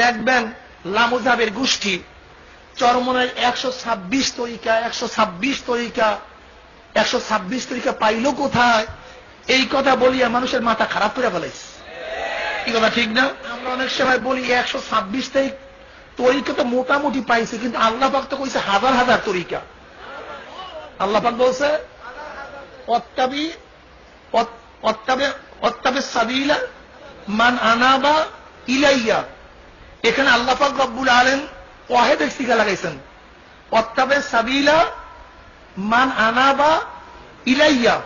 দেখবেন লামুজাবের গোষ্ঠী চরমনের 126 তরিকা 126 তরিকা পাইল কোথায়? এই কথা বলিয়া মানুষের মাথা খারাপ করে ফেলাইছে। কি কথা ঠিক না? আমরা অনেক সময় বলি 126 তরিকা তো মোটামুটি পাইছে, কিন্তু আল্লাহ পাক তো কইছে হাজার হাজার তরিকা। আল্লাহ পাক বলছে অত্তাবে সাবিলা মান আনাবা ইলাইয়া। এখানে আল্লাহ পাক রব্বুল আলামিন ওয়াহিদের সিগা লাগাইছেন, অত্তাবে সাবিলা মান আনাবা ইলাইয়া।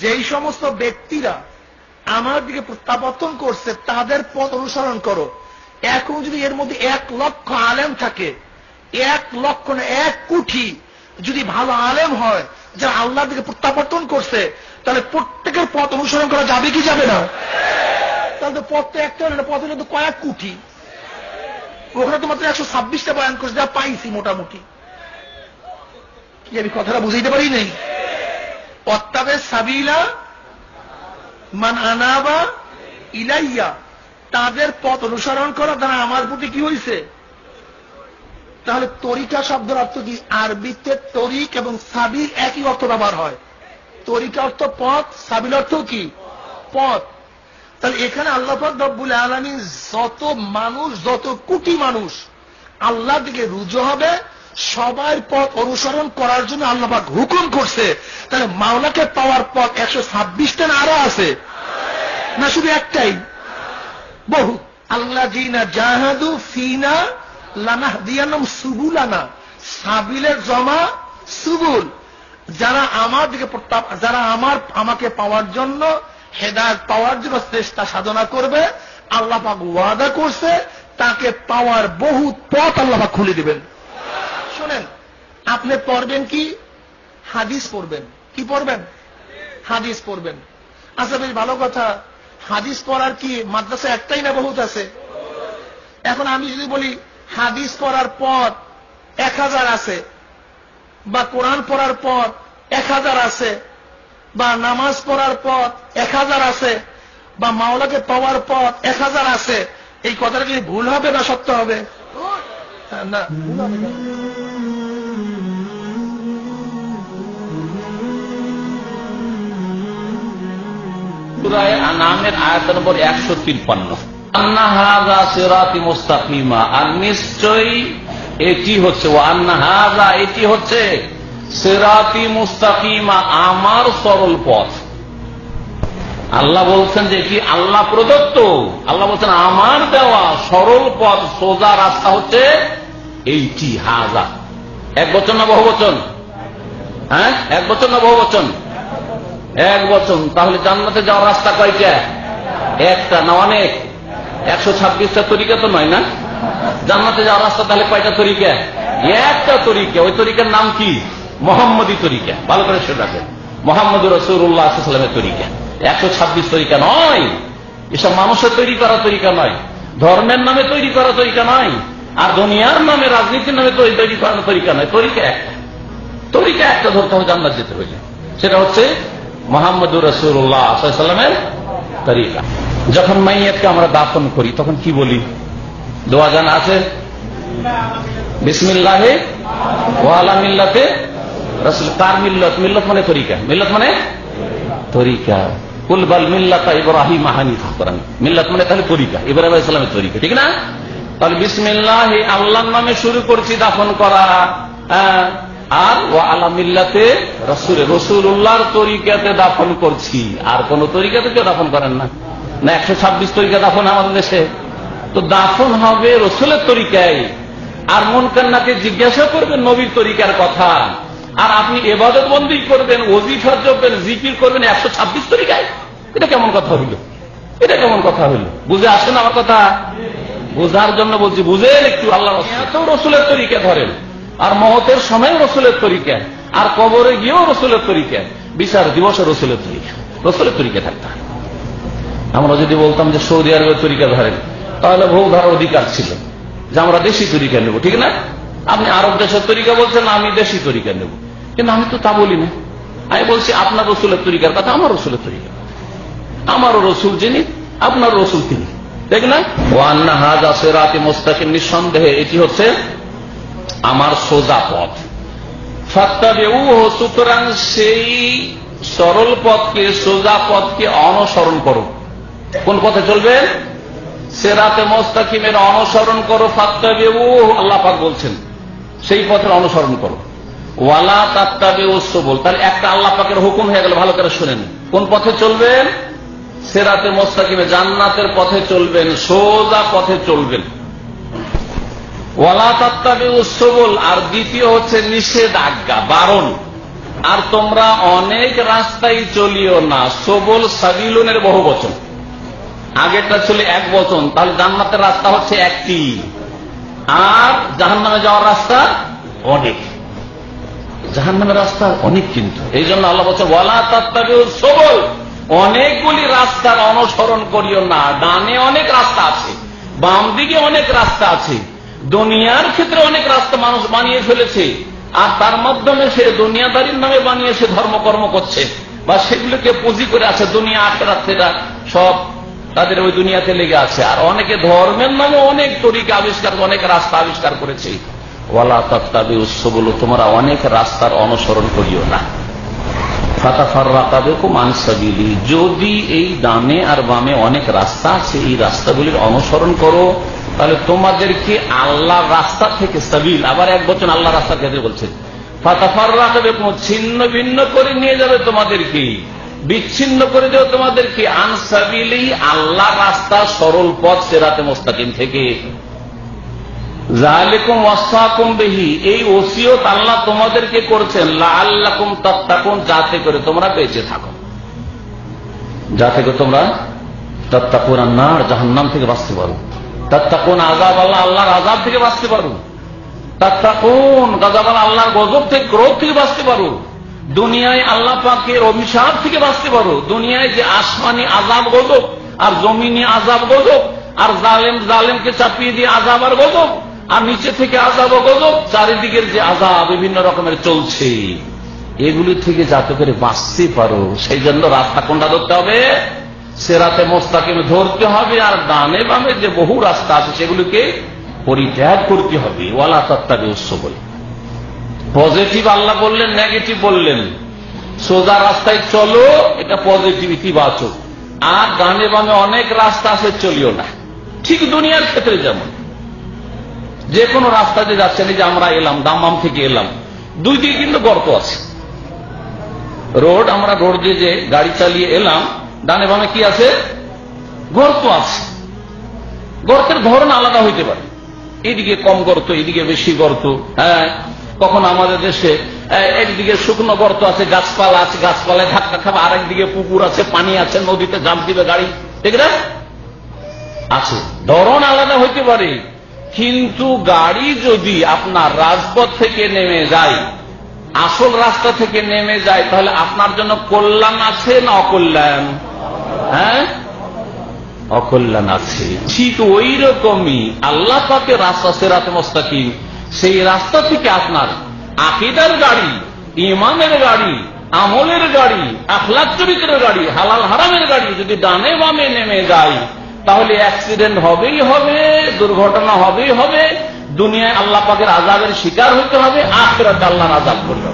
যেই সমস্ত ব্যক্তিরা আমার দিকে প্রত্যাবর্তন করছে তাদের পথ অনুসরণ করো। এখন যদি এর মধ্যে 1 লক্ষ আলেম থাকে, 1 লক্ষ না 1 কোটি যদি ভালো আলেম হয় যারা আল্লাহর দিকে প্রত্যাবর্তন করছে, তাহলে প্রত্যেকের পথ অনুসরণ করা যাবে কি যাবে না? তাহলে তো পথ তো একটা হলো, পথ হলো তো কয়েক কোটি। ওখানে তো মাত্র 126টা বয়ান করছে, যা পাইছি মোটামুটি। কি আমি কথাটা বুঝাইতে পারি নাই? অত্তাবে সাবিলা মান আনাবা ইলাইয়া, তাদের পথ অনুসরণ করা দ্বারা আমার প্রতি কি হয়েছে? তাহলে তরিকা শব্দের অর্থ কি? আরবিতে তরিক এবং সাবিল একই অর্থ ব্যবহার হয়। তরিকা অর্থ পথ, সাবিল অর্থ কি? পথ। তাহলে এখানে আল্লাহ পাক রব্বুল আলামিন যত মানুষ, যত কোটি মানুষ আল্লাহর দিকে রুজু হবে, সবার পথ অনুসরণ করার জন্য আল্লাহ পাক হুকুম করছে। তাহলে মাওলাকে পাওয়ার পথ 126টা না আরো আছে? না শুধু একটাই? বহু। আল্লাযীনা জাহাদু ফিনা লানাহদিয়ান্নাহুম সুবুলানা। সাবিলের জমা সুবুল। যারা আমার দিকে যারা আমাকে পাওয়ার জন্য, হেদায়েত পাওয়ার জন্য চেষ্টা সাধনা করবে, আল্লাহ পাক ওয়াদা করছে তাকে পাওয়ার বহু পথ আল্লাহ পাক খুলে দিবেন। শুনেন, আপনি পড়বেন কি? হাদিস পড়বেন। কি পড়বেন? হাদিস পড়বেন। আচ্ছা, বেশ ভালো কথা। হাদিস পড়ার কি মাদ্রাসা একটাই না বহুত আছে? এখন আমি যদি বলি হাদিস পড়ার পথ 1000 আছে, বা কোরআন পড়ার পথ 1000 আছে, বা নামাজ পড়ার পথ 1000 আছে, বা মাওলাকে পাওয়ার পথ 1000 আছে, এই কথাটা কি ভুল হবে না সত্য হবে? না, ভুল হবে না। সূরা আনামের আয়াত নম্বর 153, আন্না হাযা সিরাতি মুস্তাকিমা, আর নিশ্চয়ই এটি হচ্ছে, ওয়া আন্না হাযা, এটি হচ্ছে সিরাতি মুস্তাকিমা, আমার সরল পথ। আল্লাহ বলছেন যে এটি আল্লাহ প্রদত্ত, আল্লাহ বলছেন আমার দেওয়া সরল পথ, সোজা রাস্তা হচ্ছে এইটি। হাযা এক বচন না বহু বচন? হ্যাঁ, এক বচন না বহু বচন? এক বচন। তাহলে জান্নাতে যাওয়ার রাস্তা কয়টা? একটা না অনেক? 126টা তরিকা তো নয় না? জান্নাতে যাওয়ার রাস্তা তাহলে কয়টা তরিকা? একটা তরিকা। ওই তরিকার নাম কি? মুহাম্মদী তরিকা। ভালো করে শুনে রাখেন, মুহাম্মদুর রাসূলুল্লাহ সাল্লাল্লাহু আলাইহি ওয়াসাল্লামের তরিকা। 126 তরিকা নয়। এসব মানুষের তৈরি করা তরিকা নয়, ধর্মের নামে তৈরি করা তরিকা নয়, আর দুনিয়ার নামে, রাজনীতির নামে তৈরি করার তরিকা নয়। তরিকা একটা, তরিকা একটা ধরতে হবে জান্নাত যেতে হইলে। সেটা হচ্ছে মুহাম্মদুর রাসূলুল্লাহ সাল্লাল্লাহু আলাইহি ওয়াসাল্লামের তরিকা। যখন মাইয়াতকে আমরা দাফন করি তখন কি বলি? দোয়া জানা আছে, বিসমিল্লাহি ওয়া আলা মিল্লাতে রাসূল। কার মিল্লাত? মিল্লাত মানে তরিকা, মিল্লাত মানে তরিকা। কুল বাল মিল্লাতা ইব্রাহিম হানিফা। কোরআন মিল্লাত মানে তাহলে তরিকা, ইব্রাহিম আলাইহিস সালামের তরিকা, ঠিক না? তাহলে বিসমিল্লাহি, আল্লাহর নামে শুরু করছি দাফন করা, আর ওয়া আলা মিল্লাতে রাসূল, রাসূলুল্লাহর তরিকাতে দাফন করছি। আর কোন তরিকাতে কেউ দাফন করেন না। না 126 তরিকা দাফন আমাদের দেশে? তো দাফন হবে রাসূলের তরিকায়। আর মুনকারনাকে জিজ্ঞাসা করবেন নবীর তরিকার কথা, আর আপনি ইবাদত বন্দেগী করবেন, ওজিফা জপবেন, জিকির করবেন 126 তরিকায়। এটা কেমন কথা হইল? এটা কেমন কথা হইল? বুঝে আসেন আমার কথা? বোঝার জন্য বলছি, বুঝেন একটু। আল্লাহ রসুলের তরিকা ধরেন, আর মহতের সময় রসুলের তরিকা, আর কবরে গিয়েও রসুলের তরিকা, বিচার দিবসে রসুলের তরিকা, রসুলের তরিকা থাকতে। আমরা যদি বলতাম যে সৌদি আরবের তরিকা ধরেন, তাহলে ভোগ ধরার অধিকার ছিল যে আমরা দেশি তরিকা নেব, ঠিক না? আপনি আরব দেশের তরিকা বলছেন, আমি দেশি তরিকা নেব, কিন্তু আমি তো তা বলি না। আমি বলছি আপনার রসুলের তরিকার কথা, আমার রসুলের তরিকা, আমারও রসুল যিনি, আপনার রসুল তিনি, ঠিক না? ওয়ান্না হাযা সিরাতি মুস্তাকিম, নিঃসন্দেহে এটি হচ্ছে আমার সোজা পথ। ফাত্তাবিউহু, সুতরাং সেই সরল পথকে, সোজা পথকে অনুসরণ করো। কোন পথে চলবেন? সিরাতে মুস্তাকিমের অনুসরণ করো। ফাত্তাবিউহু, আল্লাহ পাক বলছেন সেই পথের অনুসরণ করো। ওয়ালা তাত্তাবিউস সুবুল, তাহলে একটা আল্লাহ পাকের হুকুম হয়ে গেল। ভালো করে শুনেন, কোন পথে চলবেন? সিরাতে মুস্তাকিমে, জান্নাতের পথে চলবেন, সোজা পথে চলবেন। ওয়ালা তাত্তাবিউস সুবুল, আর দ্বিতীয় হচ্ছে নিষেধাজ্ঞা, বারণ। আর তোমরা অনেক রাস্তায় চলিও না। সুবুল সাবিলুনের বহু বচন, আগেরটা ছিল এক বচন, তাহলে জান্নাতের রাস্তা হচ্ছে একটি, আর জাহান্নামে যাওয়ার রাস্তা অনেক। জাহান্নামের রাস্তা অনেক, কিন্তু এই জন্য আল্লাহ বলছে ওয়ালা তাত্তাবিউস সুবুল, অনেকগুলি রাস্তার অনুসরণ করিও না। ডানে অনেক রাস্তা আছে, বাম দিকে অনেক রাস্তা আছে। দুনিয়ার ক্ষেত্রে অনেক রাস্তা মানুষ বানিয়ে ফেলেছে, আর তার মাধ্যমে সে দুনিয়াদারির নামে বানিয়ে সে ধর্মকর্ম করছে, বা সেগুলোকে পুঁজি করে আছে। দুনিয়া আখেরাত সেটা সব তাদের ওই দুনিয়াতে লেগে আছে। আর অনেকে ধর্মের নামে অনেক তরিকা আবিষ্কার, অনেক রাস্তা আবিষ্কার করেছে। ওয়ালা তাত্তাবিউস সুবুল, তোমরা অনেক রাস্তার অনুসরণ করিও না। ফাতাফাররাকা বিকুম আন সাবিলি, যদি এই ডানে আর বামে অনেক রাস্তা আছে, এই রাস্তাগুলির অনুসরণ করো, তাহলে তোমাদেরকে আল্লাহর রাস্তা থেকে, সাবিল আবার এক বচন আল্লাহর রাস্তা থেকে বলছে, ফাতাফাররাকা বিকুম, ছিন্ন ভিন্ন করে নিয়ে যাবে তোমাদেরকে, বিচ্ছিন্ন করে দেবে তোমাদেরকে, আন সাবিলি, আল্লাহর রাস্তা, সরল পথ, সিরাতে মুস্তাকিম থেকে। যালিকুম ওয়াসাকুম বিহি, এই ওসিয়ত আল্লাহ তোমাদেরকে করেছেন, লাআল্লাকুম তাত্তাকুন, যাতে করে তোমরা বেঁচে থাকো, যাতে করে তোমরা তাত্তাকুন আন-নার, জাহান্নাম থেকে বাঁচতে পারো, তাত্তাকুন আযাব আল্লাহ, আল্লাহর আযাব থেকে বাঁচতে পারো, তাত্তাকুন গাযাব আল্লাহর গজব থেকে, ক্রোধ থেকে বাঁচতে পারো, দুনিয়ায় আল্লাহ পাকের অভিশাপ থেকে বাঁচতে পারো। দুনিয়ায় যে আসমানি আযাব গজব, আর জমিনি আযাব গজব, আর জালেমকে চাপিয়ে দিয়ে আযাব আর গজব, আর নিচে থেকে আযাব ও গজব, চারিদিকের যে আযাব বিভিন্ন রকমের চলছে, এগুলি থেকে যাতে করে বাঁচতে পারো, সেই জন্য রাস্তা কোনটা ধরতে হবে? সিরাতে মুস্তাকিম ধরতে হবে। আর ডানে বামে যে বহু রাস্তা আছে সেগুলিকে পরিত্যাগ করতে হবে। ওয়ালা তাত্তাবিউস সুবুল, পজিটিভ আল্লাহ বললেন, নেগেটিভ বললেন। সোজা রাস্তায় চলো, এটা পজিটিভ, ইতিবাচক। আর ডানে বামে অনেক রাস্তা আছে, চলিও না। ঠিক দুনিয়ার ক্ষেত্রে যেমন যে কোনো রাস্তা দিয়ে যাচ্ছেন, এই যে আমরা এলাম, দাম্মাম থেকে এলাম, দুই দিকে কিন্তু গর্ত আছে, রোড, আমরা রোড দিয়ে যে গাড়ি চালিয়ে এলাম, ডানে বামে কি আছে? গর্ত আছে। গর্তের ধরন আলাদা হইতে পারে, এইদিকে কম গর্ত, এইদিকে বেশি গর্ত। হ্যাঁ, কখন আমাদের দেশে একদিকে শুকনো গর্ত আছে, গাছপালা আছে, গাছপালায় ধাক্কা খাবে, আর একদিকে পুকুর আছে, পানি আছে, নদীতে জাম্প দিবে গাড়ি, ঠিক না? আছে, ধরন আলাদা হইতে পারে। কিন্তু গাড়ি যদি আপনার রাজপথ থেকে নেমে যায়, আসল রাস্তা থেকে নেমে যায়, তাহলে আপনার জন্য কল্যাণ আছে না অকল্যাণ? হ্যাঁ, অকল্যাণ আছে। ঠিক ওই রকমই আল্লাহ পাকের রাস্তা সিরাতে মুস্তাকিম, সেই রাস্তা থেকে আপনার আকীদার গাড়ি, ঈমানের গাড়ি, আমলের গাড়ি, আখলাক চরিত্রের গাড়ি, হালাল হারামের গাড়ি যদি ডানে বামে নেমে যায়, তাহলে অ্যাক্সিডেন্ট হবেই হবে, দুর্ঘটনা হবেই হবে, দুনিয়ায় আল্লাহ পাকের আযাবের শিকার হতে হবে, আখিরাতে আল্লাহর আযাব করবে।